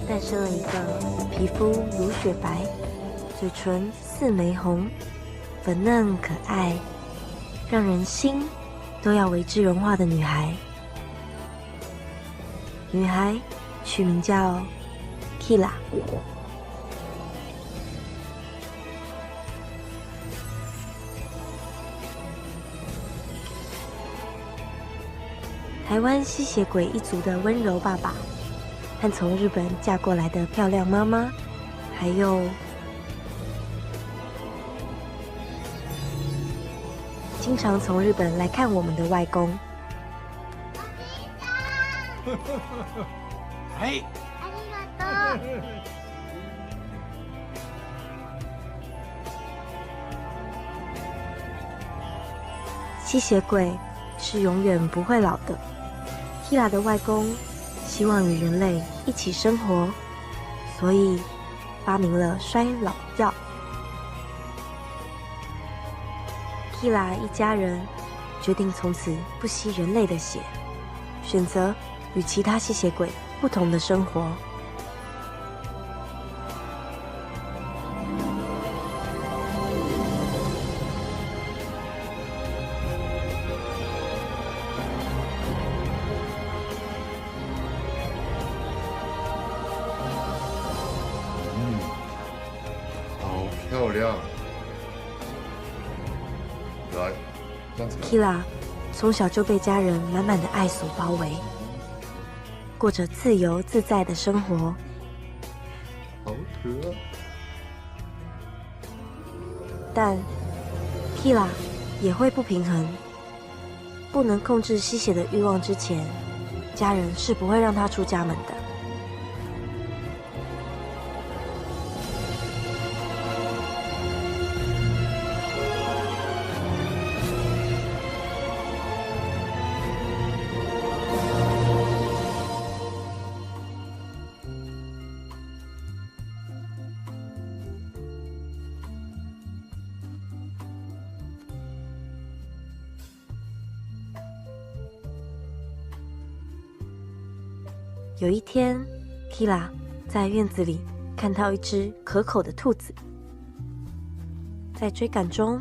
诞生了一个皮肤如雪白、嘴唇似玫红、粉嫩可爱，让人心都要为之融化的女孩。女孩取名叫 Kira。台湾吸血鬼一族的温柔爸爸，和从日本嫁过来的漂亮妈妈，还有经常从日本来看我们的外公。はい。ありがとう。吸血鬼是永远不会老的。Kira 的外公希望与人类一起生活，所以发明了衰老药。Kira 一家人决定从此不吸人类的血，选择与其他吸血鬼不同的生活。好漂亮。来，站起来。 Kira 从小就被家人满满的爱所包围，过着自由自在的生活。好可爱。但 Kira 也会不平衡，不能控制吸血的欲望之前，家人是不会让他出家门的。有一天 ，Kira 在院子里看到一只可口的兔子，在追赶中